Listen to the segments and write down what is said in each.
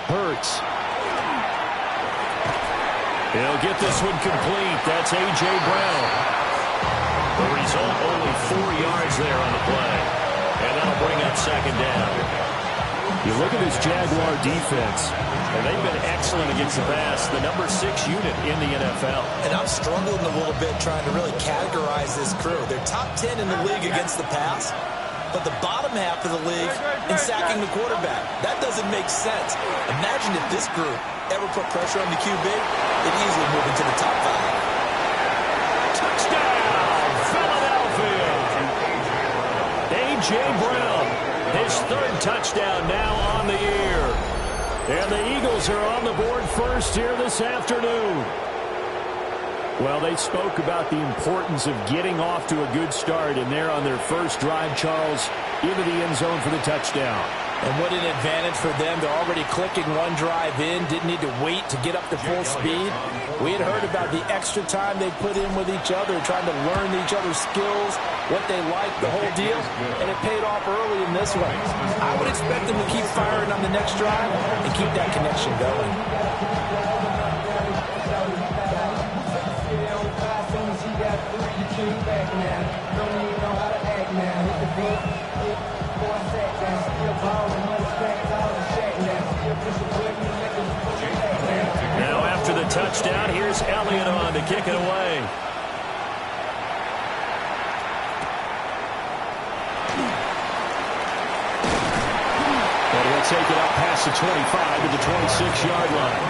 Hurts. He'll get this one complete. That's A.J. Brown. The result, only 4 yards there on the play. And that'll bring up second down. You look at this Jaguar defense, and they've been excellent against the pass. The number 6 unit in the NFL. And I'm struggling a little bit trying to really categorize this crew. They're top 10 in the league against the pass, but the bottom half of the league in sacking the quarterback. That doesn't make sense. Imagine if this group ever put pressure on the QB, they'd easily move into the top 5. Touchdown, Philadelphia! A.J. Brown, his 3rd touchdown now on the year. And the Eagles are on the board first here this afternoon. Well, they spoke about the importance of getting off to a good start, and they're on their first drive, Charles, into the end zone for the touchdown. And what an advantage for them. They're already clicking one drive in, didn't need to wait to get up to full speed. We had heard about the extra time they put in with each other, trying to learn each other's skills, what they like, the whole deal, and it paid off early in this one. I would expect them to keep firing on the next drive and keep that connection going. Now after the touchdown, here's Elliott on to kick it away. And he'll take it up past the 25 to the 26-yard line.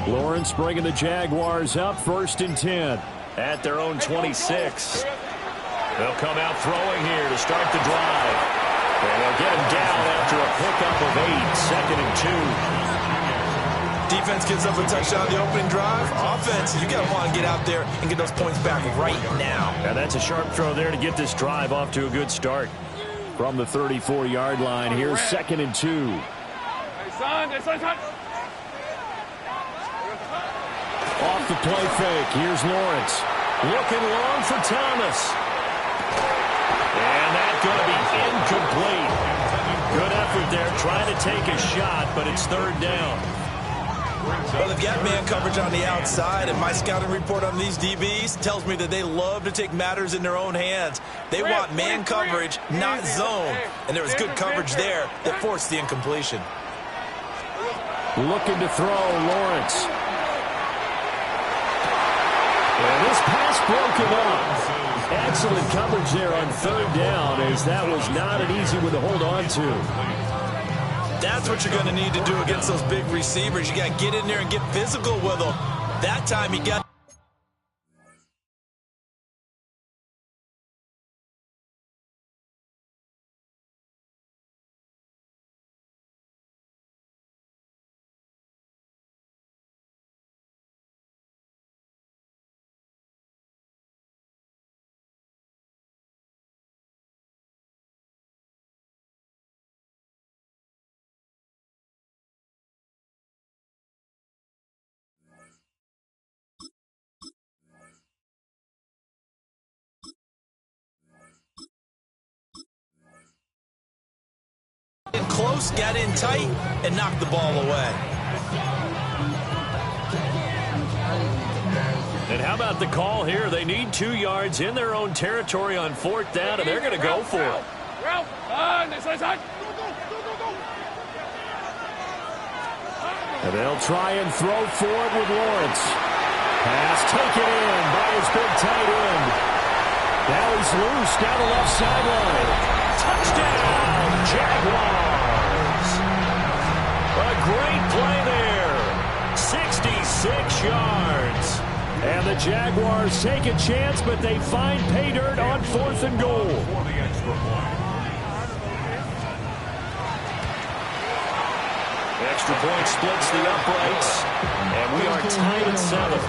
Lawrence bringing the Jaguars up 1st and 10 at their own 26. They'll come out throwing here to start the drive. And they'll get him down after a pickup of 8, 2nd and 2. Defense gives up a touchdown on the opening drive. Offense, you got to want to get out there and get those points back right now. And that's a sharp throw there to get this drive off to a good start. From the 34-yard line, here's 2nd and 2. Off the play fake, here's Lawrence. Looking long for Thomas. And that's going to be incomplete. Good effort there, trying to take a shot, but it's 3rd down. Well, they've got man coverage on the outside, and my scouting report on these DBs tells me that they love to take matters in their own hands. They want man coverage, not zone. And there was good coverage there that forced the incompletion. Looking to throw, Lawrence. And this pass broken up. Excellent coverage there on 3rd down, as that was not an easy one to hold on to. That's what you're going to need to do against those big receivers. You got to get in there and get physical with them. That time he got... close, got in tight, and knocked the ball away. And how about the call here? They need 2 yards in their own territory on 4th down, and they're going to go for it. And they'll try and throw for it with Lawrence. Pass taken in by his big tight end. Now he's loose down the left sideline. Touchdown, Jaguars. A great play there. 66 yards. And the Jaguars take a chance, but they find pay dirt on 4th and goal. Extra point splits the uprights, and we are tied at 7.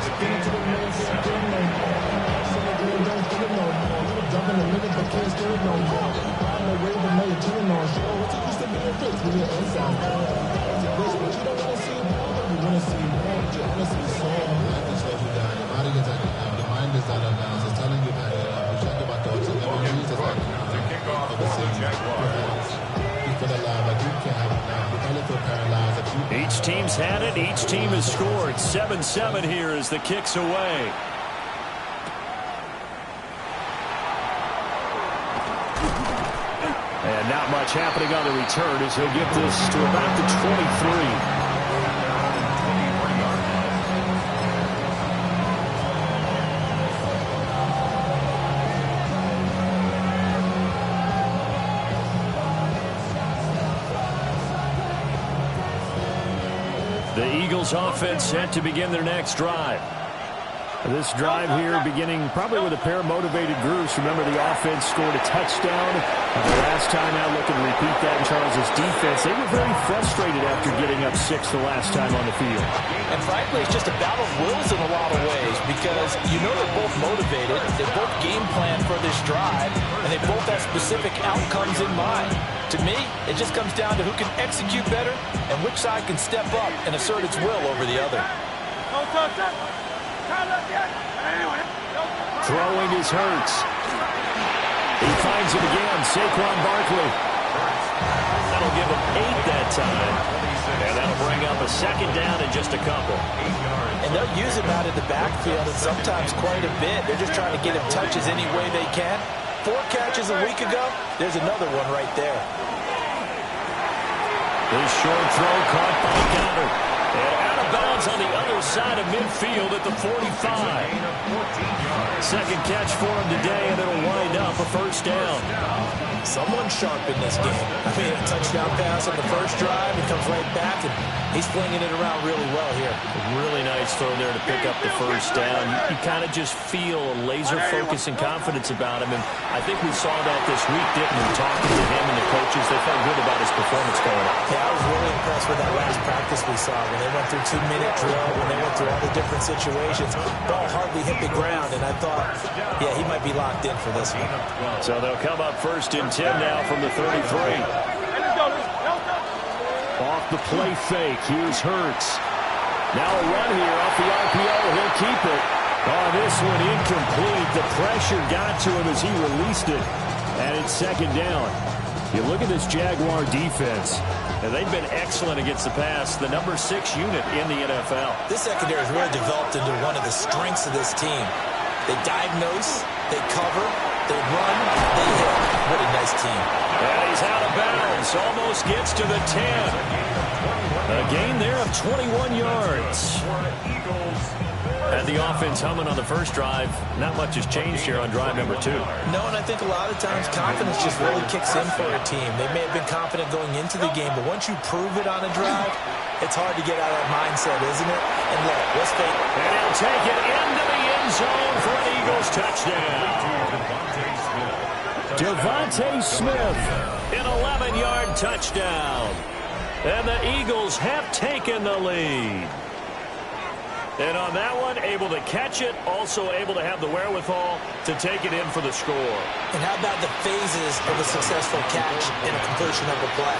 Each team's had it. Each team has scored. 7-7 here as the kick's away. And not much happening on the return as he'll get this to about the 23. The Eagles offense set to begin their next drive. This drive here beginning probably with a pair of motivated groups. Remember, the offense scored a touchdown the last time out. Looking to repeat that in Charles' defense. They were very frustrated after getting up 6 the last time on the field. And frankly, it's just a battle of wills in a lot of ways because you know they're both motivated. They both game plan for this drive, and they both have specific outcomes in mind. To me, it just comes down to who can execute better and which side can step up and assert its will over the other. Throwing is Hurts. He finds him again, Saquon Barkley. That'll give him 8 that time. And that'll bring up a second down in just a couple. And they'll use him out of the backfield and sometimes quite a bit. They're just trying to get him touches any way they can. 4 catches a week ago, there's another one right there. This short throw caught by Goddard. And out of bounds on the other side of midfield at the 45. Second catch for him today, and it'll wind up a first down. Someone sharp in this game. I mean, a touchdown pass on the first drive. He comes right back, and he's flinging it around really well here. A really nice throw there to pick up the first down. You kind of just feel a laser focus and confidence about him, and I think we saw that this week, didn't we? Talking to him and the coaches, they felt good about his performance going up. Yeah, I was really impressed with that last practice we saw when they went through 2-minute drill, when they went through all the different situations. Ball hardly hit the ground, and I thought, yeah, he might be locked in for this one. So they'll come up first and 10 now from the 33. Off the play fake. Here's Hurts. Now a run here off the RPO. He'll keep it. Oh, this one incomplete. The pressure got to him as he released it. And it's second down. You look at this Jaguar defense, and they've been excellent against the pass. The number 6 unit in the NFL. This secondary has really developed into one of the strengths of this team. They diagnose, they cover, they run, they hit. What a nice team. And he's out of bounds. Almost gets to the 10. A gain there of 21 yards. And the offense humming on the first drive. Not much has changed here on drive number 2. No, and I think a lot of times confidence just really kicks in for a team. They may have been confident going into the game, but once you prove it on a drive, it's hard to get out of that mindset, isn't it? And look, let's take it. And he'll take it into the end zone for an Eagles touchdown. Devontae Smith, an 11-yard touchdown. And the Eagles have taken the lead. And on that one, able to catch it, also able to have the wherewithal to take it in for the score. And how about the phases of a successful catch and a completion of a play?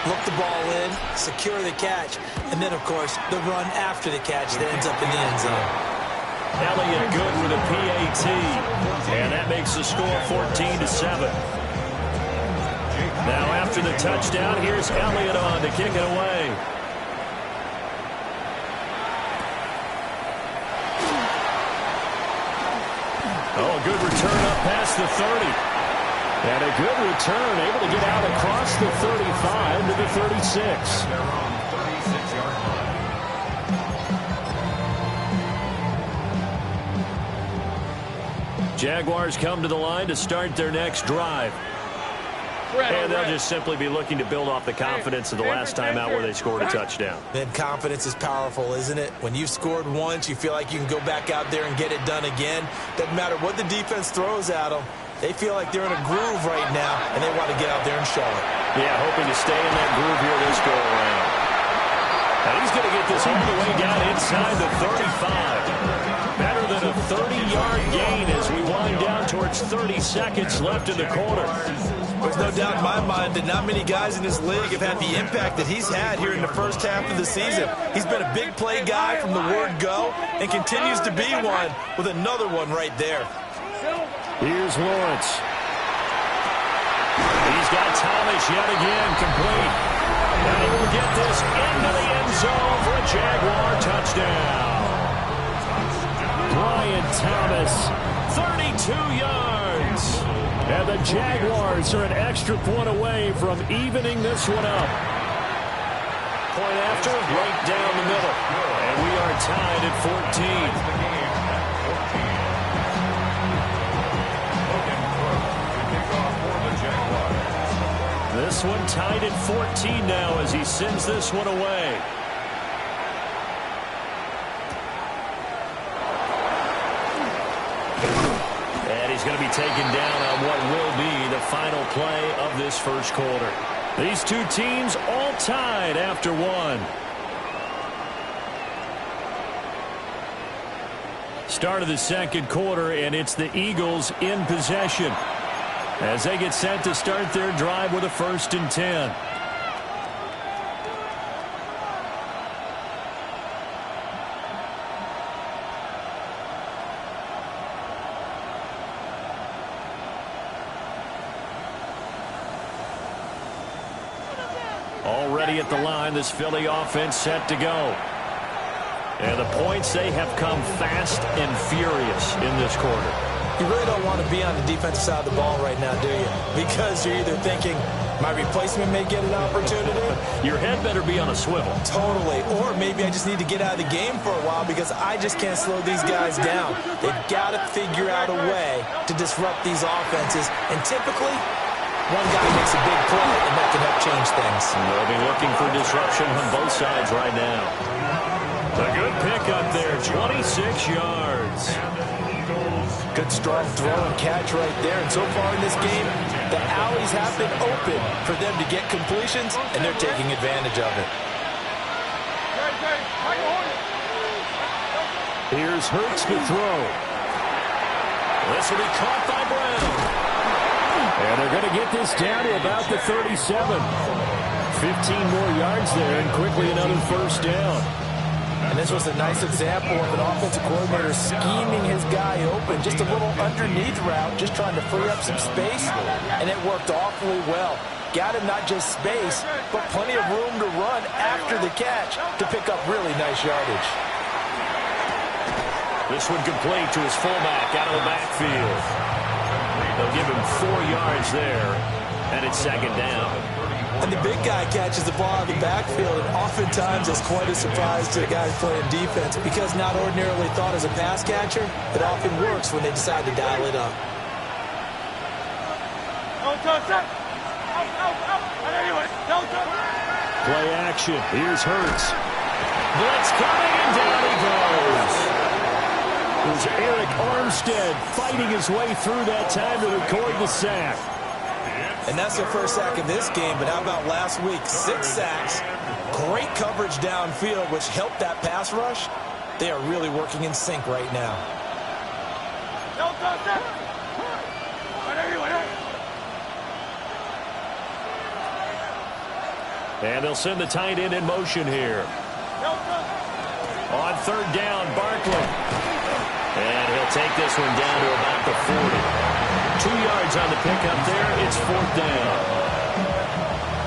Look the ball in, secure the catch, and then, of course, the run after the catch that ends up in the end zone. Elliott good with a PAT, and that makes the score 14-7. Now after the touchdown, here's Elliott on to kick it away. Oh, a good return up past the 30. And a good return, able to get out across the 35 to the 36. Jaguars come to the line to start their next drive. And they'll just simply be looking to build off the confidence of the last time out where they scored a touchdown. Then confidence is powerful, isn't it? When you've scored once, you feel like you can go back out there and get it done again. Doesn't matter what the defense throws at them. They feel like they're in a groove right now, and they want to get out there and show it. Yeah, hoping to stay in that groove here this go-around. And he's going to get this all the way down inside the 35. Better than a 30-yard gain as we wind down towards 30 seconds left in the quarter. There's no doubt in my mind that not many guys in this league have had the impact that he's had here in the first half of the season. He's been a big play guy from the word go and continues to be one with another one right there. Here's Lawrence. He's got Thomas yet again complete. And he will get this into the end zone for a Jaguar touchdown. Brian Thomas, 32 yards. And the Jaguars are an extra point away from evening this one up. Point after, right down the middle. And we are tied at 14. This one tied at 14 now as he sends this one away. And he's going to be taken down on what will be the final play of this first quarter. These two teams all tied after one. Start of the second quarter, and it's the Eagles in possession as they get set to start their drive with a 1st and 10. Already at the line, this Philly offense set to go. And the points, they have come fast and furious in this quarter. You really don't want to be on the defensive side of the ball right now, do you? Because you're either thinking, my replacement may get an opportunity. Your head better be on a swivel. Totally. Or maybe I just need to get out of the game for a while because I just can't slow these guys down. They've got to figure out a way to disrupt these offenses. And typically, one guy makes a big play, and that can help change things. They'll be looking for disruption on both sides right now. A good pickup there, 26 yards. Good strong throw and catch right there. And so far in this game, the alleys have been open for them to get completions, and they're taking advantage of it. Here's Hurts to throw. This will be caught by Brown. And they're going to get this down to about the 37. 15 more yards there, and quickly another 1st down. And this was a nice example of an offensive coordinator scheming his guy open. Just a little underneath route, just trying to free up some space. And it worked awfully well. Got him not just space, but plenty of room to run after the catch to pick up really nice yardage. This one complete to his fullback out of the backfield. They'll give him 4 yards there, and it's 2nd down. And the big guy catches the ball out of the backfield, and oftentimes it's quite a surprise to the guys playing defense because not ordinarily thought as a pass catcher, it often works when they decide to dial it up. Play action. Here's Hurts. Blitz coming, and down he goes. There's Eric Armstead fighting his way through that time to record the sack. And that's their first sack of this game, but how about last week? 6 sacks, great coverage downfield, which helped that pass rush. They are really working in sync right now. And they'll send the tight end in motion here. On 3rd down, Barkley. And he'll take this one down to about the 40. 2 yards on the pickup there. It's 4th down.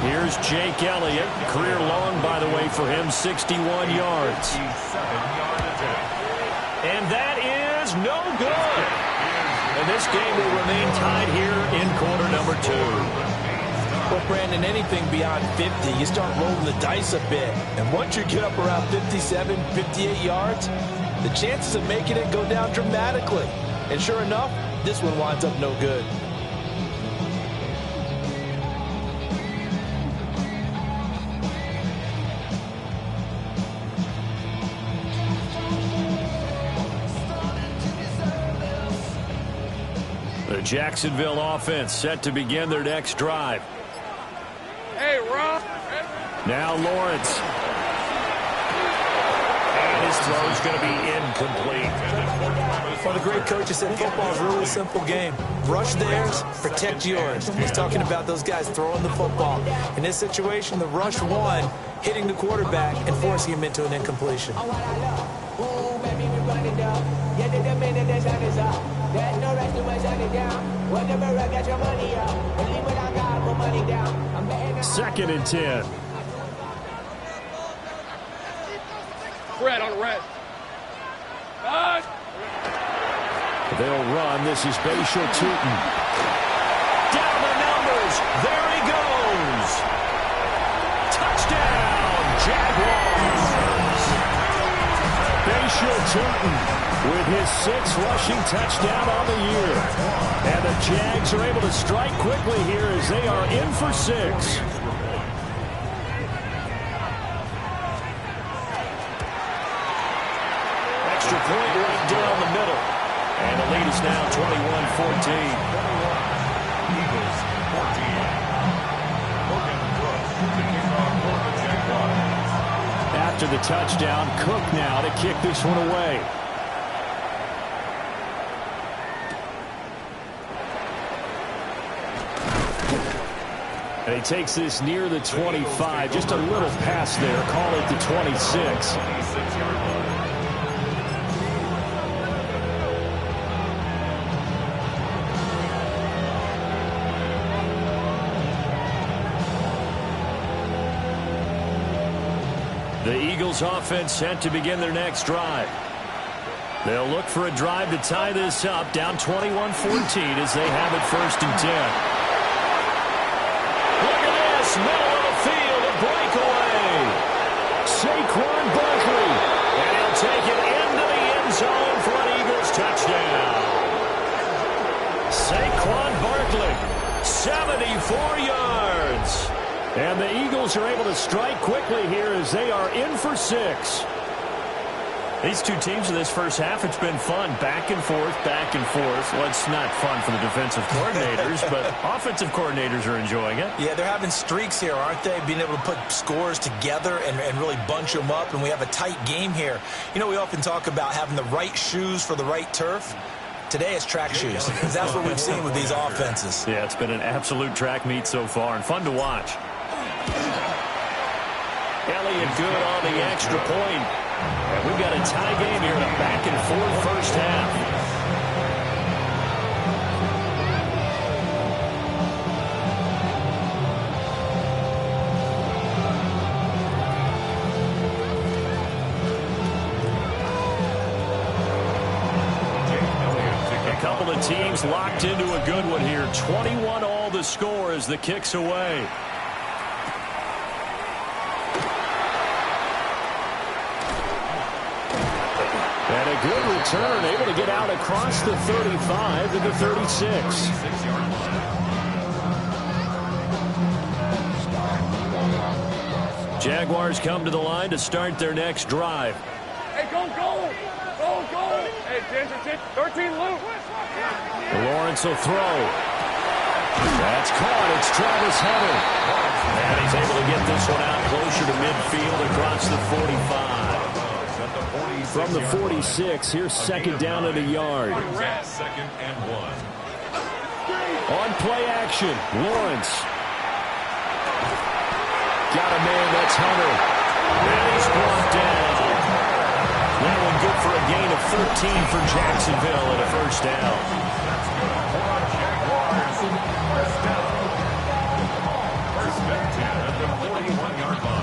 Here's Jake Elliott. Career long, by the way, for him, 61 yards. And that is no good. And this game will remain tied here in quarter number 2. Well, Brandon, anything beyond 50, you start rolling the dice a bit. And once you get up around 57, 58 yards, the chances of making it go down dramatically. And sure enough, this one winds up no good. The Jacksonville offense set to begin their next drive. Hey, Rob. Now Lawrence. And his throw is going to be incomplete. Well, the great coach has said football is a really simple game. Rush theirs, protect yours. He's talking about those guys throwing the football. In this situation, the rush one, hitting the quarterback and forcing him into an incompletion. Second and 10. Red on red. They'll run. This is Bashal Tutin. Down the numbers. There he goes. Touchdown, Jaguars. Bashal Tutin with his 6th rushing touchdown on the year. And the Jags are able to strike quickly here as they are in for 6. Extra point right down the middle. And the lead is now 21-14. Eagles 14. Logan Brooks to kick off for the Jaguars. After the touchdown, Cook now to kick this one away. And he takes this near the 25. Just a little pass there. Call it the 26. 26-yard line. The Eagles offense set to begin their next drive. They'll look for a drive to tie this up, down 21-14 as they have it 1st and 10. Look at this, middle of the field, a breakaway. Saquon Barkley, and he'll take it into the end zone for an Eagles touchdown. Saquon Barkley, 74 yards. And the Eagles are able to strike quickly here as they are in for 6. These two teams in this first half, it's been fun. Back and forth, back and forth. Well, it's not fun for the defensive coordinators, but offensive coordinators are enjoying it. Yeah, they're having streaks here, aren't they? Being able to put scores together and really bunch them up, and we have a tight game here. You know, we often talk about having the right shoes for the right turf. Today it's track shoes, because that's what we've seen with these offenses. Yeah, it's been an absolute track meet so far, and fun to watch. Elliott good on the extra point. And we've got a tie game here in a back-and-forth first half. A couple of teams locked into a good one here. 21 all the score as the kick's away. And a good return, able to get out across the 35 to the 36. Jaguars come to the line to start their next drive. Hey, go, go. Go, go. Hey, 13 Luke. Lawrence will throw. That's caught. It's Travis Hunter. And he's able to get this one out closer to midfield across the 45. From the 46, here's 2nd down at a yard. 2nd and 1. On play action, Lawrence. Got a man, that's Hunter. And he's brought down. That one good for a gain of 13 for Jacksonville and a first down. Jaguars. First down. First and 10 at the 41-yard line.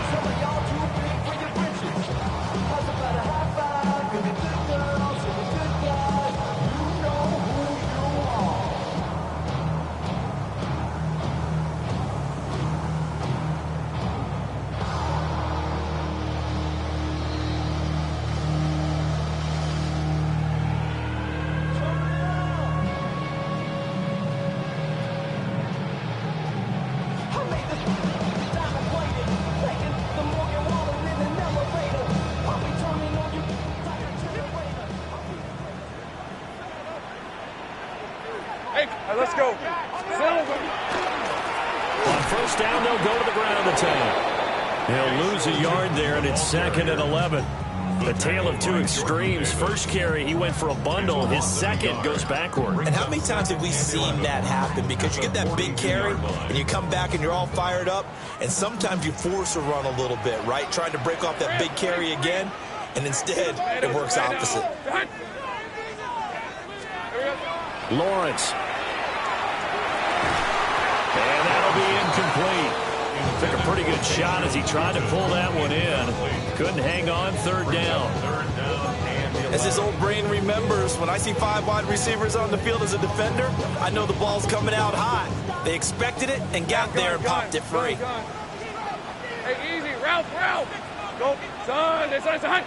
let's go. On first down, they'll go to the ground attack. He'll lose a yard there, and it's 2nd and 11. The tale of two extremes. First carry, he went for a bundle. His second goes backward. And how many times have we seen that happen? Because you get that big carry, and you come back and you're all fired up, and sometimes you force a run a little bit, right? Trying to break off that big carry again, and instead it works opposite. Lawrence. And that'll be incomplete. Took a pretty good shot as he tried to pull that one in. Couldn't hang on. 3rd down. As his old brain remembers, when I see 5 wide receivers on the field as a defender, I know the ball's coming out hot. They expected it and got there and popped it free. Hey, easy. Route. Go. Son. Son.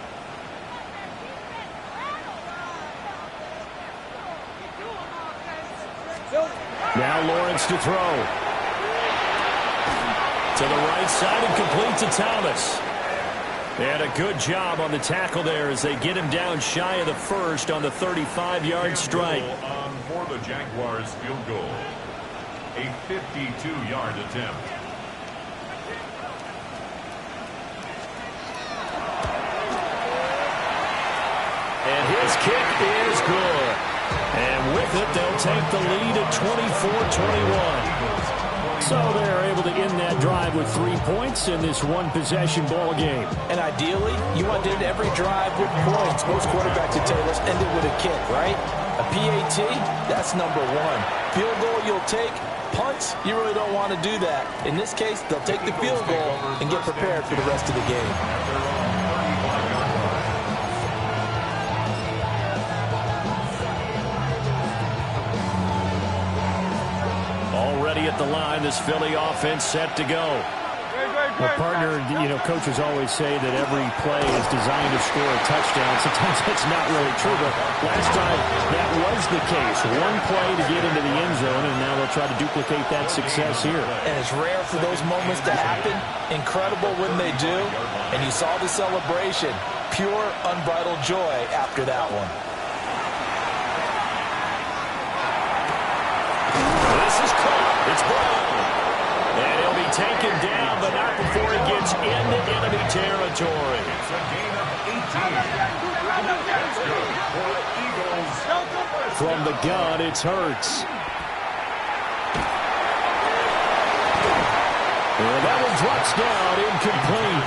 Now Lawrence to throw. To the right side and complete to Thomas. And a good job on the tackle there as they get him down shy of the first on the 35-yard strike. For the Jaguars field goal. A 52-yard attempt. And his kick is good. And with it, they'll take the lead at 24-21. So they're able to end that drive with 3 points in this one-possession ball game. And ideally, you want to end every drive with points. Most quarterbacks would tell us end it with a kick, right? A PAT, that's number 1. Field goal you'll take. Punts, you really don't want to do that. In this case, they'll take the field goal and get prepared for the rest of the game. Already at the line, this Philly offense set to go. Well, partner, coaches always say that every play is designed to score a touchdown. Sometimes that's not really true, but last time that was the case. One play to get into the end zone, and now they'll try to duplicate that success here. And it's rare for those moments to happen. Incredible when they do. And you saw the celebration. Pure, unbridled joy after that one. This is caught. It's Brown. And he'll be taken down, but not before he gets into enemy territory. It's a gain of 18. That's good for the Eagles. From the gun, it's Hurts. Well, that one drops down, incomplete.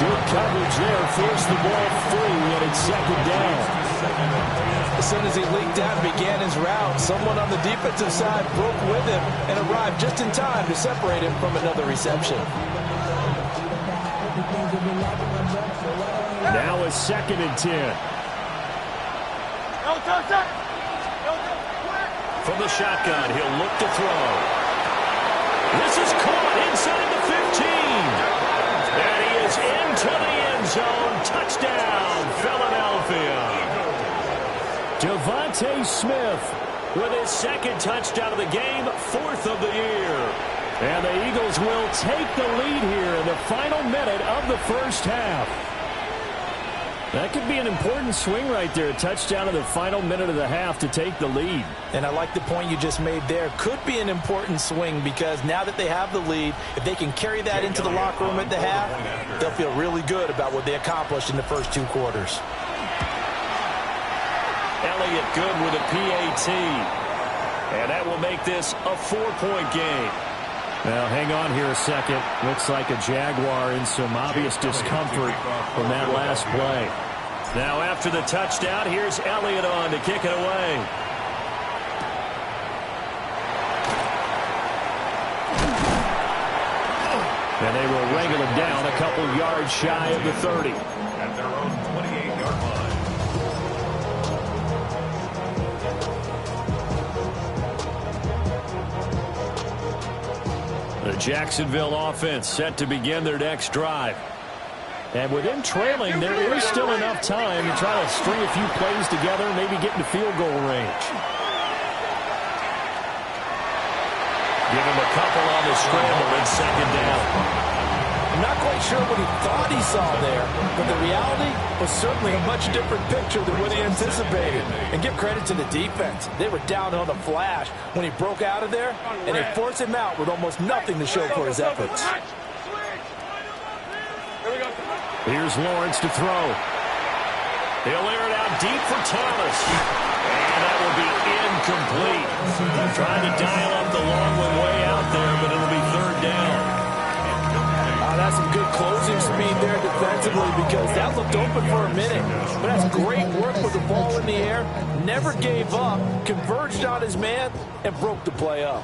Good coverage there, forced the ball free, and it's 2nd down. As soon as he leaked out and began his route, someone on the defensive side broke with him and arrived just in time to separate him from another reception. Now a 2nd and 10. From the shotgun, he'll look to throw. This is caught inside the 15. And he is into the end zone. Touchdown, Philadelphia. Devontae Smith with his 2nd touchdown of the game, 4th of the year. And the Eagles will take the lead here in the final minute of the first half. That could be an important swing right there. A touchdown in the final minute of the half to take the lead. And I like the point you just made there. Could be an important swing because now that they have the lead, if they can carry that into the locker room at the half, they'll feel really good about what they accomplished in the first 2 quarters. Elliott good with a PAT. And that will make this a 4-point game. Well, hang on here a second. Looks like a Jaguar in some obvious discomfort from that last play. Now after the touchdown, here's Elliott on to kick it away. And they will wrangle him down a couple yards shy of the 30. At their own 28-yard line. The Jacksonville offense set to begin their next drive. And with them trailing, there is still enough time to try to string a few plays together, maybe get into field goal range. Give him a couple on the scramble and 2nd down. I'm not quite quite sure what he thought he saw there, but the reality was certainly a much different picture than what he anticipated. And give credit to the defense. They were down on the flash when he broke out of there, and they forced him out with almost nothing to show for his efforts. Here's Lawrence to throw. He'll air it out deep for Thomas. And that will be incomplete. Trying to dial up the long one way out there, but it'll be third down. That's some good closing speed there defensively because that looked open for a minute. But that's great work with the ball in the air. Never gave up, converged on his man, and broke the play up.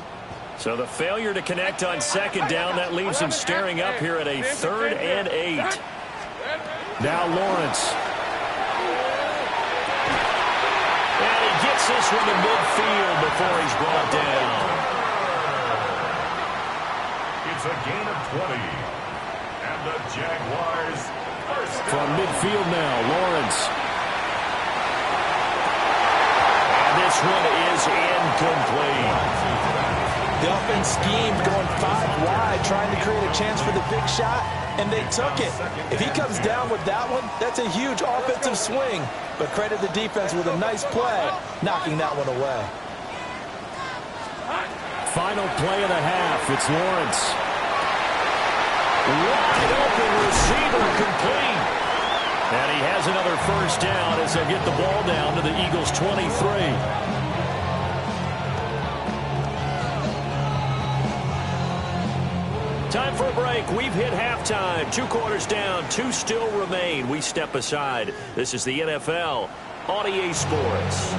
So the failure to connect on second down, that leaves him staring up here at a 3rd and 8. Now Lawrence. And he gets this one to midfield before he's brought down. It's a gain of 20. And the Jaguars first down. From midfield now, Lawrence. And this one is incomplete. The offense schemed going 5 wide, trying to create a chance for the big shot, and they took it. If he comes down with that one, that's a huge offensive swing. But credit the defense with a nice play, knocking that one away. Final play of the half. It's Lawrence. Wide open receiver, complete. And he has another first down as they'll get the ball down to the Eagles' 23. Time for a break. We've hit halftime. 2 quarters down. 2 still remain. We step aside. This is the NFL on EA Sports.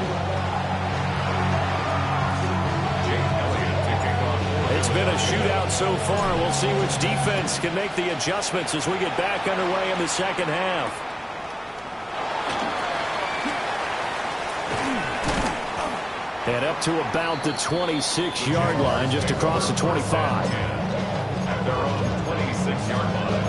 It's been a shootout so far. We'll see which defense can make the adjustments as we get back underway in the second half. And up to about the 26-yard line, just across the 25. At their own 26-yard line.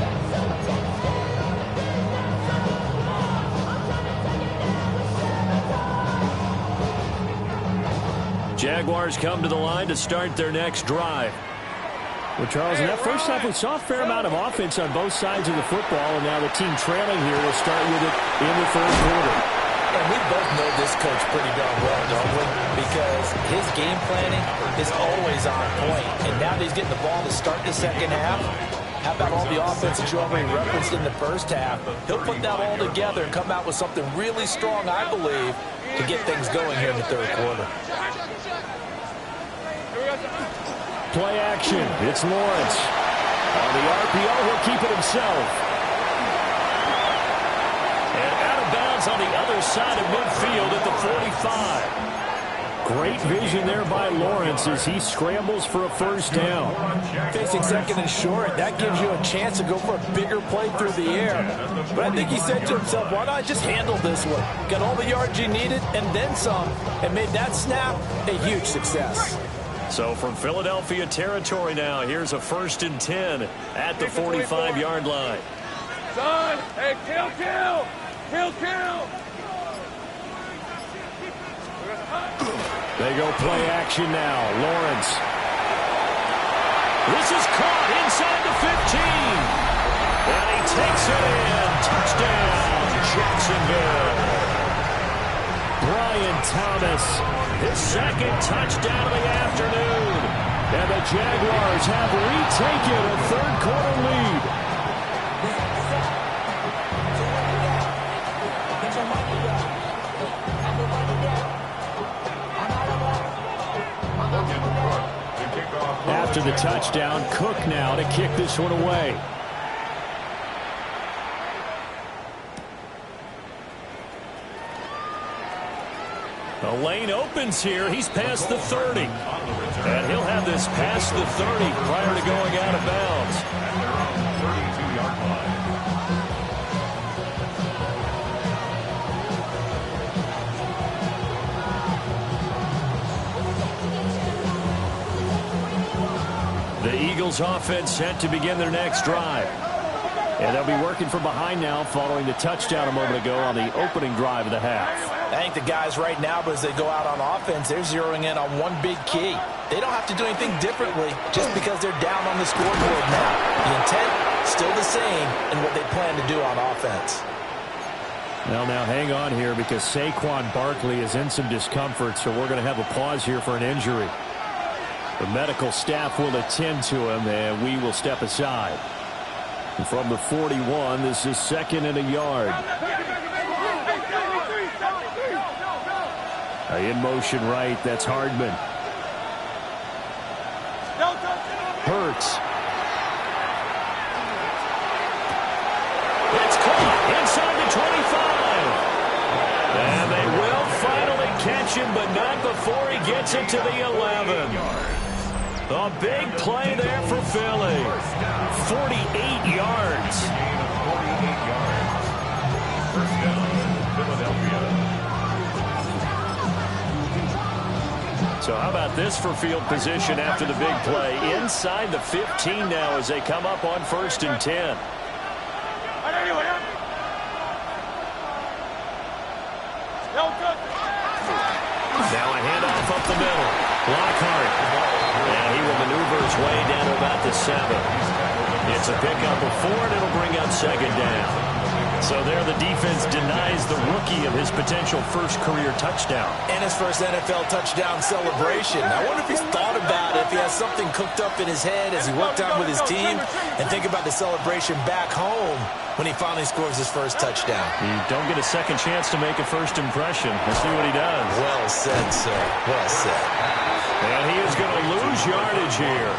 Jaguars come to the line to start their next drive. Well, Charles, in that first half, we saw a fair amount of offense on both sides of the football, and now the team trailing here will start with it in the third quarter. And we both know this coach pretty darn well, don't we? Because his game planning is always on point. And now that he's getting the ball to start the second half, how about all the offense that you already referenced in the first half? He'll put that all together and come out with something really strong, I believe, to get things going here in the third quarter. Play action. It's Lawrence. On the RPO, he'll keep it himself. And out of bounds on the other side of midfield at the 45. Great vision there by Lawrence as he scrambles for a first down. Facing second and short, that gives you a chance to go for a bigger play through the air. But I think he said to himself, why not just handle this one? Got all the yards you needed and then some, and made that snap a huge success. So from Philadelphia territory now, here's a 1st and 10 at the 45-yard line. Son, hey, kill. They go play action now. Lawrence. This is caught inside the 15. And he takes it in. Touchdown, Jacksonville. Brian Thomas, his second touchdown of the afternoon. And the Jaguars have retaken a third-quarter lead. After the touchdown, Cook now to kick this one away. The lane opens here. He's past the 30. And he'll have this past the 30 prior to going out of bounds. At their own 32-yard line. The Eagles offense set to begin their next drive. And they'll be working from behind now following the touchdown a moment ago on the opening drive of the half. I think the guys right now, as they go out on offense, they're zeroing in on one big key. They don't have to do anything differently just because they're down on the scoreboard now. The intent, still the same in what they plan to do on offense. Well, now hang on here because Saquon Barkley is in some discomfort, so we're going to have a pause here for an injury. The medical staff will attend to him, and we will step aside. And from the 41, this is 2nd and a yard. In motion right, that's Hardman. Hurts. It's caught inside the 25. And they will finally catch him, but not before he gets it to the 11. A big play there for Philly. 48 yards. First down, Philadelphia. So how about this for field position after the big play? Inside the 15 now as they come up on 1st and 10. Now a handoff up the middle. Lockhart. And he will maneuver his way down to about the 7. It's a pickup of 4, and it'll bring up 2nd down. So there the defense denies the rookie of his potential first career touchdown. And his first NFL touchdown celebration. I wonder if he's thought about it, if he has something cooked up in his head as he worked out with his team, and think about the celebration back home when he finally scores his first touchdown. You don't get a second chance to make a first impression. Let's see what he does. Well said, sir. Well said. And he is going to lose yardage here.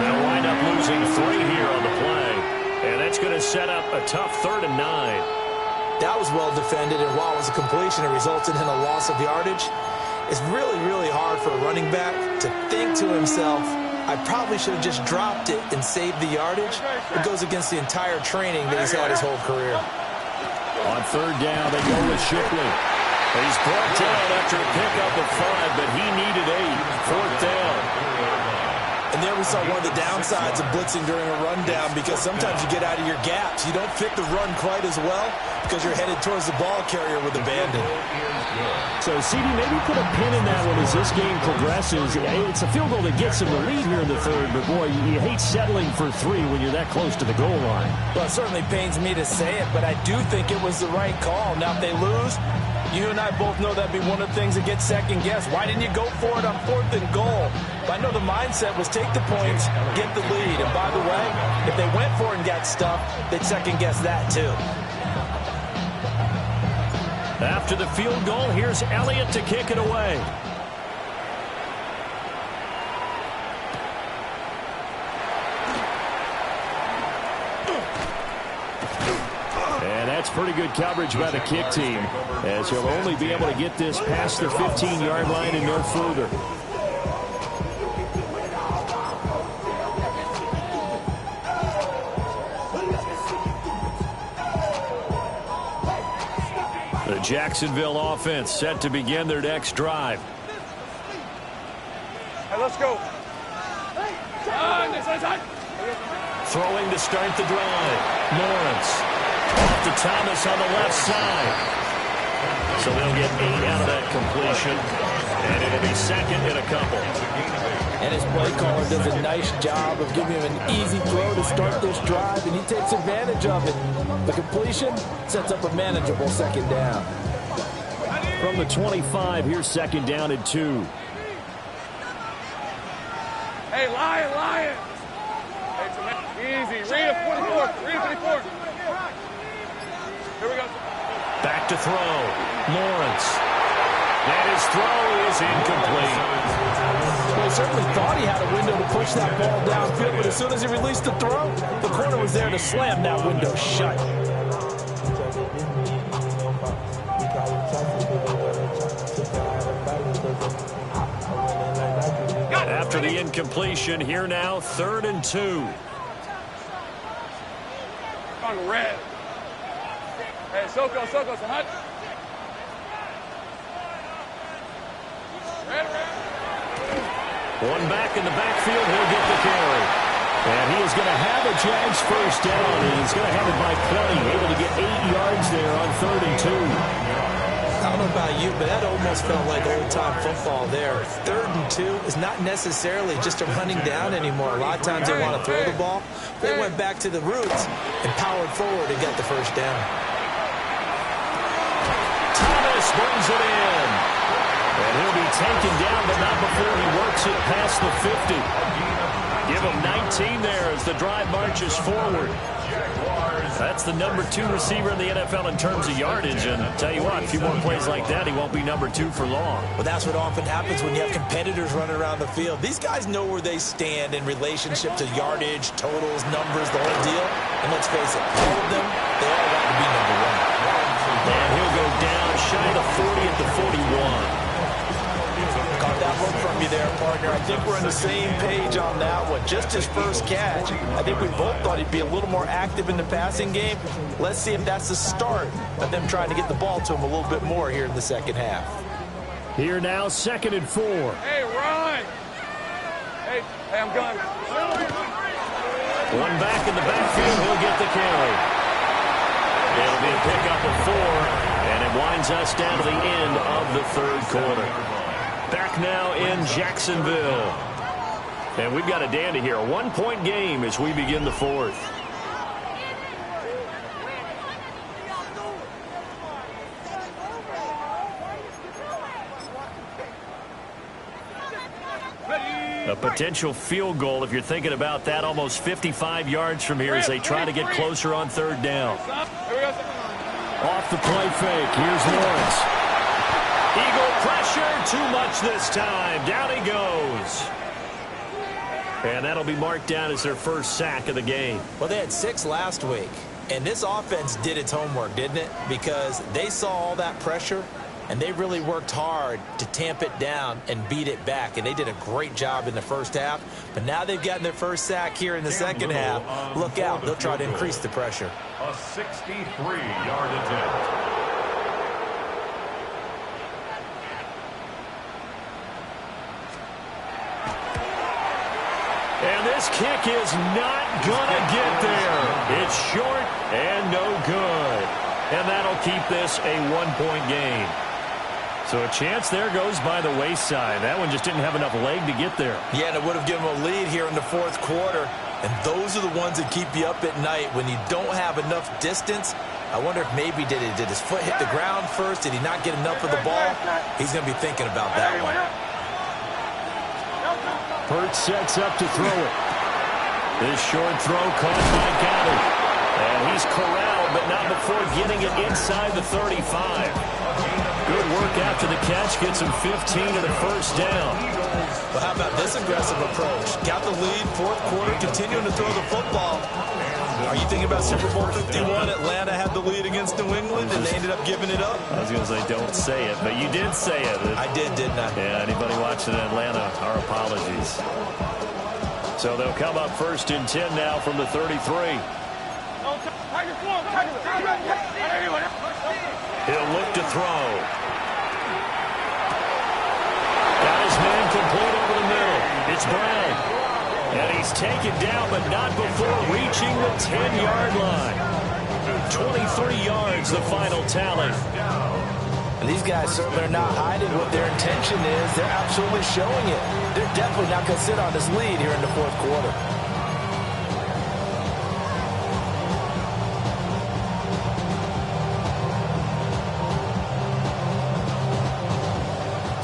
They'll wind up losing 3 here on the play. And that's going to set up a tough 3rd and 9. That was well defended, and while it was a completion, it resulted in a loss of yardage. It's really, really hard for a running back to think to himself, I probably should have just dropped it and saved the yardage. It goes against the entire training that he's had his whole career. On 3rd down, they go with Shipley. He's brought down after a pickup of 5, but he needed 8. 4th down. And there we saw one of the downsides of blitzing during a rundown, because sometimes you get out of your gaps. You don't fit the run quite as well because you're headed towards the ball carrier with abandon. So, CD, maybe put a pin in that one as this game progresses. It's a field goal that gets them the lead here in the 3rd, but, boy, you hate settling for 3 when you're that close to the goal line. Well, it certainly pains me to say it, but I do think it was the right call. Now, if they lose, you and I both know that'd be one of the things that gets second-guessed. Why didn't you go for it on 4th and goal? But I know the mindset was take the points, get the lead. And by the way, if they went for it and got stuffed, they'd second-guess that too. After the field goal, here's Elliott to kick it away. And that's pretty good coverage by the kick team, as he'll only be able to get this past the 15-yard line and no further. The Jacksonville offense set to begin their next drive. Hey, let's go. Throwing to start the drive. Lawrence. Off to Thomas on the left side. So they'll get 8 out of that completion. And it'll be 2nd and a couple. And his play caller does a nice job of giving him an easy throw to start this drive, and he takes advantage of it. The completion sets up a manageable 2nd down. From the 25, here's 2nd down and 2. Hey, Lion. Hey, easy. Read a 44. Here we go. Back to throw. Lawrence. And his throw is incomplete. Well, he certainly thought he had a window to push that ball downfield, but as soon as he released the throw, the corner was there to slam that window shut. After the incompletion, here now, 3rd and 2. On red. Hey, Soko, Sahut. Red. One back in the backfield, he'll get the carry. And he is going to have a Jags first down, and he's going to have it by 20. Able to get 8 yards there on 3rd and 2. I don't know know about you, but that almost felt like old-time football there. 3rd and 2 is not necessarily just a running down anymore. A lot of times they want to throw the ball. They went back to the roots and powered forward and got the first down. Thomas brings it in. And he'll be taken down, but not before he works it past the 50. Give him 19 there as the drive marches forward. That's the number 2 receiver in the NFL in terms of yardage. And tell you what, a few more plays like that, he won't be number 2 for long. Well, that's what often happens when you have competitors running around the field. These guys know where they stand in relationship to yardage, totals, numbers, the whole deal. And let's face it, all of them, they all want to be number 1. And he'll go down shy of the 40 at the 41. Caught that look from you there, partner. I think we're on the same page on that one. Just his first catch. I think we both thought he'd be a little more active in the passing game. Let's see if that's the start of them trying to get the ball to him a little bit more here in the second half. Here now, 2nd and 4. Hey, run! Hey, I'm gone. One back in the backfield, he'll get the carry. It'll be a pickup of 4, and it winds us down to the end of the 3rd quarter. Back now in Jacksonville. And we've got a dandy here. A 1-point game as we begin the 4th. A potential field goal, if you're thinking about that, almost 55 yards from here as they try to get closer on 3rd down. Off the play fake. Here's Lawrence. Eagle pressure, too much this time. Down he goes. And that'll be marked down as their first sack of the game. Well, they had 6 last week, and this offense did its homework, didn't it? Because they saw all that pressure, and they really worked hard to tamp it down and beat it back, and they did a great job in the first half. But now they've gotten their first sack here in the second half. Look out, they'll try to increase the pressure. A 63-yard attempt. And this kick is not going to get there. It's short and no good. And that'll keep this a 1-point game. So a chance there goes by the wayside. That one just didn't have enough leg to get there. Yeah, and it would have given them a lead here in the 4th quarter. And those are the ones that keep you up at night when you don't have enough distance. I wonder if maybe did his foot hit the ground first? Did he not get enough of the ball? He's going to be thinking about that one. Hurts sets up to throw it. This short throw caught by Goddard. And he's corralled, but not before getting it inside the 35. Good work after the catch. Gets him 15 and a first down. Well, how about this aggressive approach? Got the lead, 4th quarter, continuing to throw the football. Are you thinking about Super Bowl 51? Atlanta had the lead against New England, and they ended up giving it up? I was going to say, don't say it, but you did say it. I did, didn't I? Yeah, anybody watching in Atlanta, our apologies. So they'll come up 1st and 10 now from the 33. He'll look to throw. Got his man complete over the middle. It's Brown. And he's taken down, but not before reaching the 10-yard line. 23 yards, the final tally. And these guys certainly are not hiding what their intention is. They're absolutely showing it. They're definitely not going to sit on this lead here in the 4th quarter.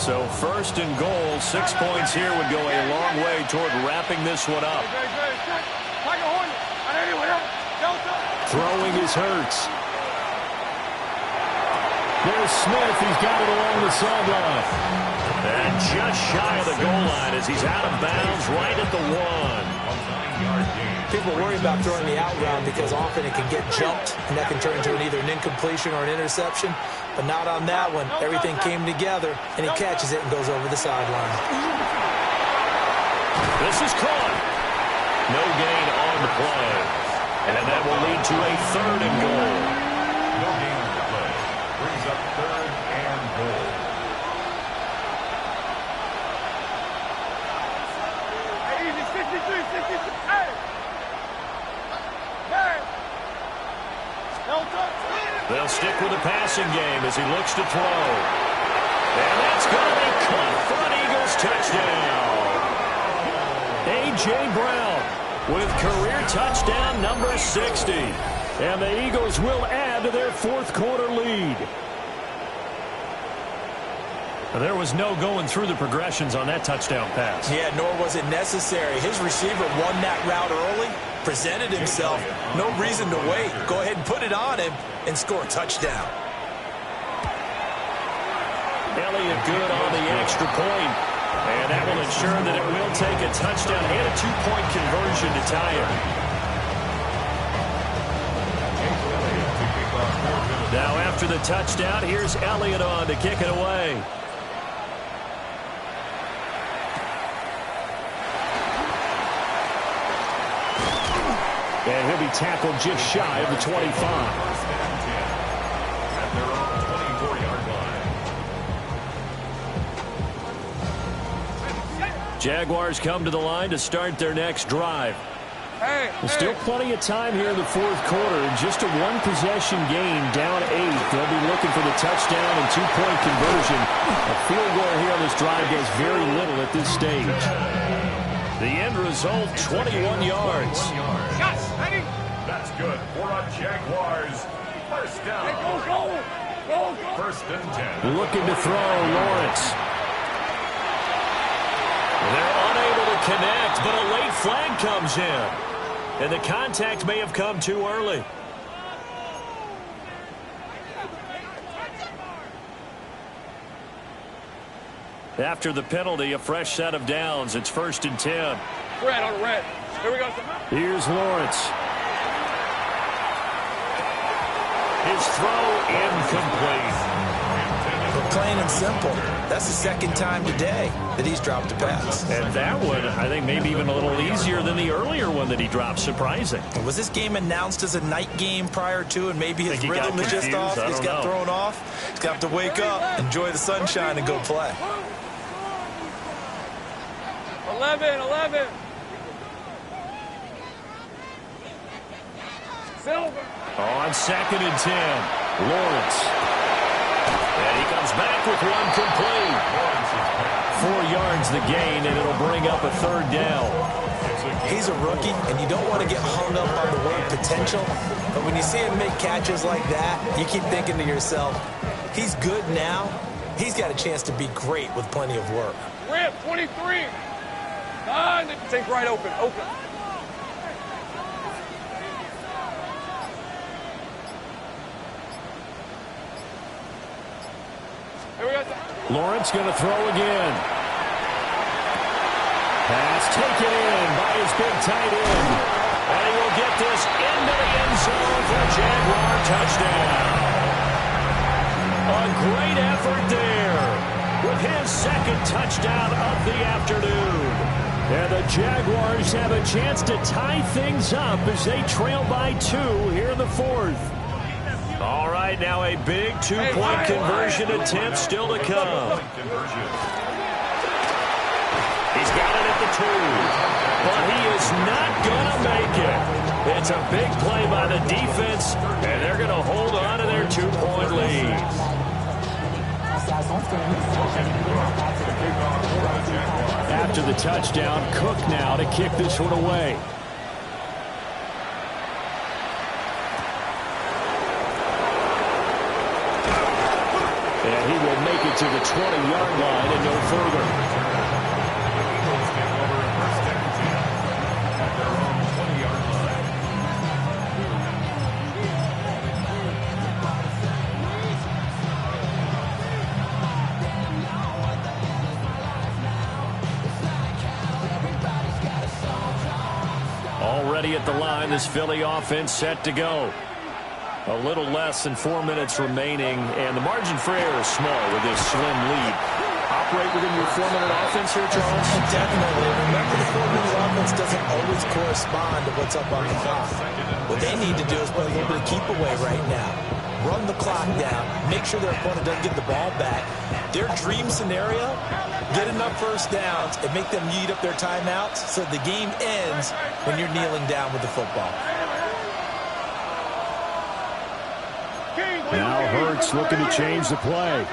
So 1st and goal, 6 points here would go a long way toward wrapping this one up. Throwing is Hurts. There's Smith. He's got it along the sideline. And just shy of the goal line as he's out of bounds right at the 1. People worry about throwing the out route because often it can get jumped, and that can turn into either an incompletion or an interception. But not on that one. Everything came together, and he catches it and goes over the sideline. This is caught. No gain on the play. And that will lead to a 3rd and goal. No gain on the play. Brings up 3rd and goal. Easy, 63, 63. Hey! Hey! Don't touch. They'll stick with the passing game as he looks to throw. And that's going to be caught for an Eagles touchdown. A.J. Brown with career touchdown number 60. And the Eagles will add to their fourth quarter lead. There was no going through the progressions on that touchdown pass. Yeah, nor was it necessary. His receiver won that route early, presented himself. No reason to wait. Go ahead and put it on him and score a touchdown. Elliott good on the extra point. And that will ensure that it will take a touchdown and a two-point conversion to tie it. Now after the touchdown, here's Elliott on to kick it away. And he'll be tackled just shy of the 25. At their own 24-yard line. Jaguars come to the line to start their next drive. Hey, Still plenty of time here in the fourth quarter. Just a one-possession game, down 8. They'll be looking for the touchdown and two-point conversion. A field goal here on this drive does very little at this stage. The end result, 21 yards. Shots, ready? That's good for a Jaguars. First down. Hey, go. First and 10. Looking to throw, Lawrence. They're unable to connect, but a late flag comes in. And the contact may have come too early. After the penalty, a fresh set of downs. It's first and 10. Red on red. Here we go. Here's Lawrence. His throw incomplete. Plain and simple. That's the second time today that he's dropped a pass. And that one, I think, maybe even a little easier than the earlier one that he dropped. Surprising. Was this game announced as a night game prior to, and maybe his rhythm is just off? He's got thrown off. He's got to wake up, enjoy the sunshine, and go play. 11. Silver. On second and 10, Lawrence. And he comes back with one complete. 4 yards the gain, and it'll bring up a third down. He's a rookie, and you don't want to get hung up on the word potential. But when you see him make catches like that, you keep thinking to yourself, he's good now. He's got a chance to be great with plenty of work. Rip, 23. Take right open. Here we go. Lawrence going to throw again. Pass taken in by his big tight end. And he will get this into the end zone for a Jaguar touchdown. A great effort there with his second touchdown of the afternoon. And the Jaguars have a chance to tie things up as they trail by 2 here in the fourth. All right, now a big two-point conversion attempt still to come. He's got it at the 2, but he is not going to make it. It's a big play by the defense, and they're going to hold on to their 2-point lead. After the touchdown, Cook now to kick this one away. And he will make it to the 20-yard line and no further. Already at the line, this Philly offense set to go. A little less than 4 minutes remaining, and the margin for error is small with this slim lead. Operate within your 4-minute offense here, Charles? Definitely. Remember, the 4-minute offense doesn't always correspond to what's up on the clock. What they need to do is play a little bit of keep away right now. Run the clock down. Make sure their opponent doesn't get the ball back. Their dream scenario, get enough first downs and make them eat up their timeouts so the game ends when you're kneeling down with the football. Now Hurts looking to change the play.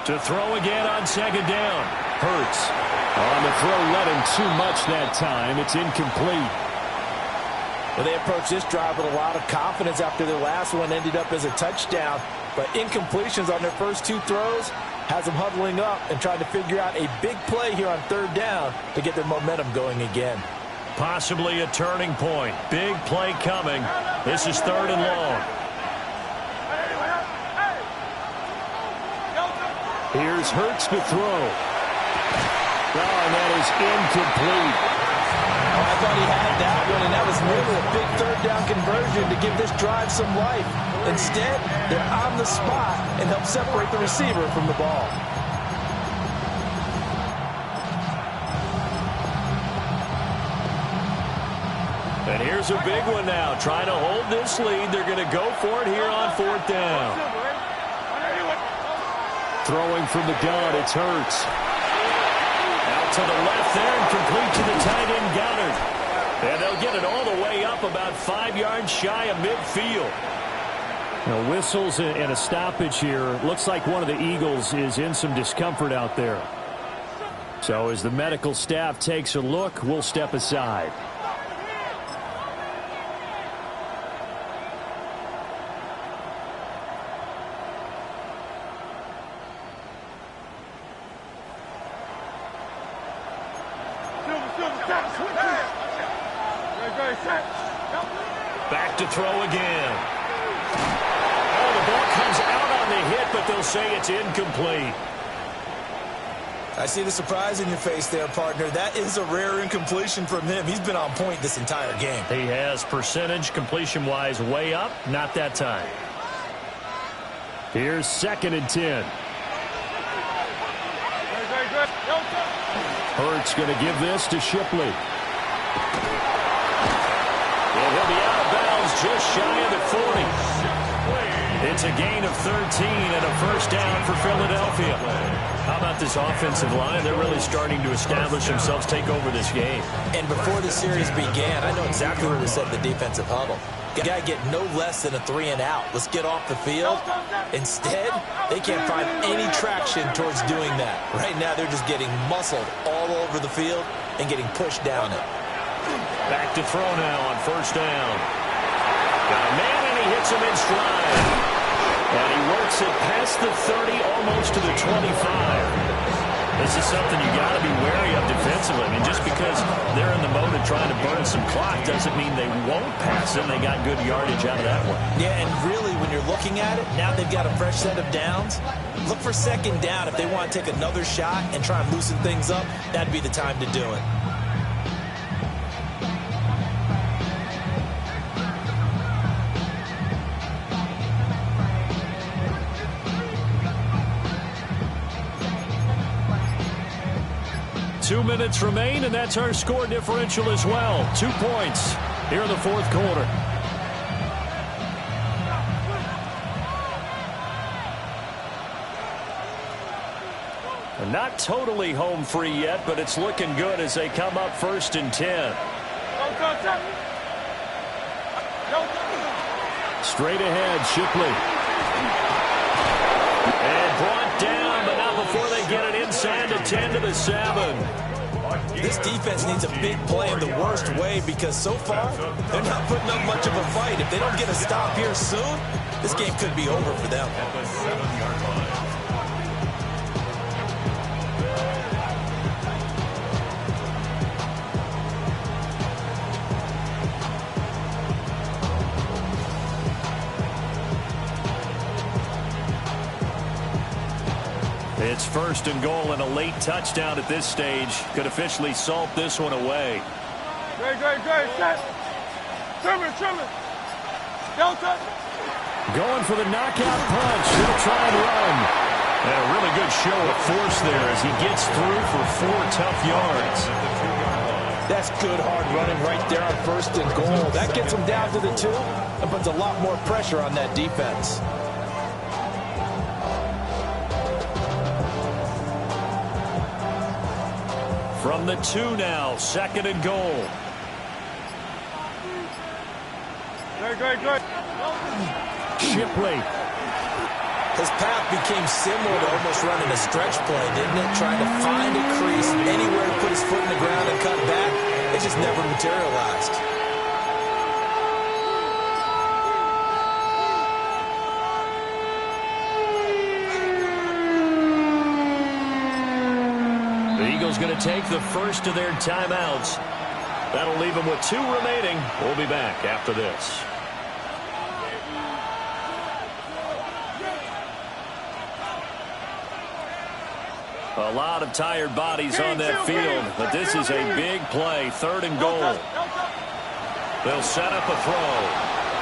To throw again on second down. Hurts on the throw, led him too much that time. It's incomplete. Well, they approached this drive with a lot of confidence after their last one ended up as a touchdown. But incompletions on their first two throws has them huddling up and trying to figure out a big play here on third down to get their momentum going again. Possibly a turning point. Big play coming. This is third and long. Here's Hurts to throw. Oh, and that is incomplete. I thought he had that one, and that was nearly a big third down conversion to give this drive some life. Instead, they're on the spot and help separate the receiver from the ball. And here's a big one now. Trying to hold this lead. They're going to go for it here on fourth down. Throwing from the gun, it's Hurts. Out to the left there and complete to the tight end Goddard. And they'll get it all the way up about 5 yards shy of midfield. Now, whistles and a stoppage here. Looks like one of the Eagles is in some discomfort out there. So as the medical staff takes a look, we'll step aside. Back to throw again. Oh, the ball comes out on the hit, but they'll say it's incomplete. I see the surprise in your face there, partner. That is a rare incompletion from him. He's been on point this entire game. He has percentage completion-wise way up. Not that time. Here's 2nd and 10. Hurts going to give this to Shipley. And he'll be out of bounds just shy of the 40. It's a gain of 13 and a first down for Philadelphia. How about this offensive line? They're really starting to establish themselves, take over this game. And before the series began, I know exactly where to set the defensive huddle. Got to get no less than a 3 and out. Let's get off the field. Instead, they can't find any traction towards doing that. Right now, they're just getting muscled all over the field and getting pushed down it. Back to throw now on first down. Got a man, and he hits him in stride. And he works it past the 30, almost to the 25. This is something you got to be wary of defensively. I mean, just because they're in the mode of trying to burn some clock doesn't mean they won't pass him. They got good yardage out of that one. Yeah, and really, when you're looking at it, now they've got a fresh set of downs. Look for second down. If they want to take another shot and try and loosen things up, that'd be the time to do it. Two minutes remain, and that's our score differential as well. 2 points here in the fourth quarter. They're not totally home free yet, but it's looking good as they come up 1st and 10. Straight ahead, Shipley. And brought down, but not before they get it inside to 10 to the 7. This defense needs a big play in the worst way because so far, they're not putting up much of a fight. If they don't get a stop here soon, this game could be over for them. At the 7-yard line. It's 1st and goal, and a late touchdown at this stage could officially salt this one away. Great, set. Trimmer. Delta. Going for the knockout punch. He'll try and run. And a really good show of force there as he gets through for 4 tough yards. That's good hard running right there on 1st and goal. That gets them down to the 2 and puts a lot more pressure on that defense. From the 2 now, 2nd and goal. Good. Shipley. His path became similar to almost running a stretch play, didn't it? Trying to find a crease, anywhere to put his foot in the ground and cut back. It just never materialized. The Eagles going to take the first of their timeouts. That'll leave them with 2 remaining. We'll be back after this. A lot of tired bodies on that field, but this is a big play, 3rd and goal. They'll set up a throw.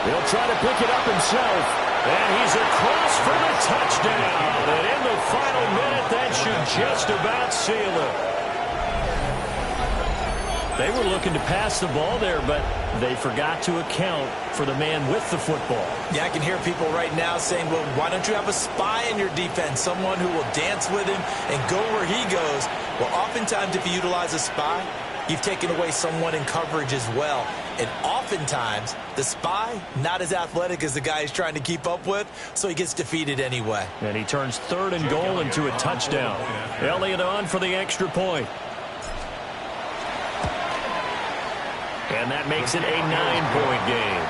He'll try to pick it up himself, and he's across for the touchdown. And in the final minute, that should just about seal it. They were looking to pass the ball there, but they forgot to account for the man with the football. Yeah, I can hear people right now saying, well, why don't you have a spy in your defense, someone who will dance with him and go where he goes? Well, oftentimes if you utilize a spy, you've taken away someone in coverage as well. And oftentimes, the spy, not as athletic as the guy he's trying to keep up with, so he gets defeated anyway. And he turns 3rd and goal into a touchdown. Elliott on for the extra point. And that makes it a 9-point game.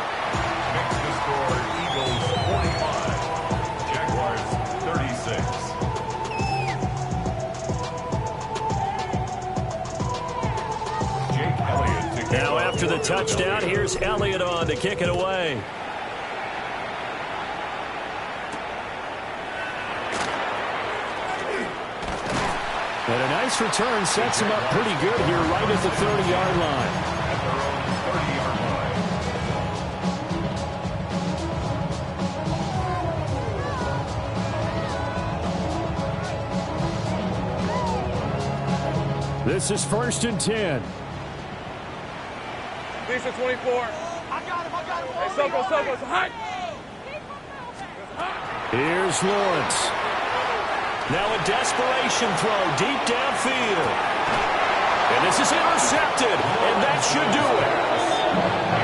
Makes the score Eagles 45, Jaguars 36. Jake Elliott to kick Now off after the for touchdown, Philadelphia. here's Elliott on to kick it away. And a nice return sets him up pretty good here right at the 30-yard line. At their own 30-yard line. This is 1st and 10. Lisa 24. Hey, Soko. Hot. Here's Lawrence. Now a desperation throw deep downfield. And this is intercepted, and that should do it.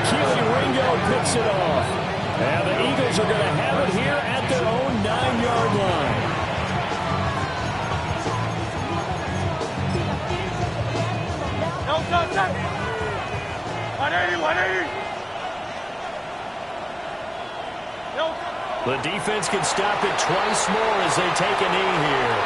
Keely Ringo picks it off. And the Eagles are going to have it here at their own 9-yard line. No, 180. The defense can stop it twice more as they take a knee here.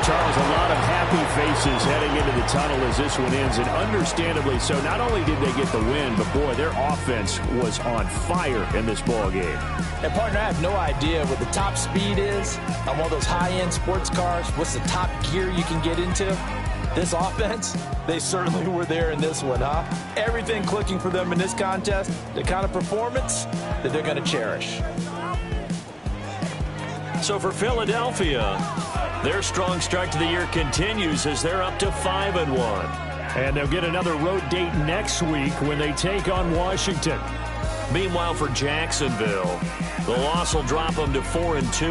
Charles, a lot of happy faces heading into the tunnel as this one ends, and understandably so. Not only did they get the win, but boy, their offense was on fire in this ball game. And partner, I have no idea what the top speed is on one of those high-end sports cars. What's the top gear you can get into? This offense, they certainly were there in this one, huh? Everything clicking for them in this contest, the kind of performance that they're going to cherish. So for Philadelphia, their strong start to the year continues as they're up to 5-1. And they'll get another road date next week when they take on Washington. Meanwhile, for Jacksonville, the loss will drop them to 4-2.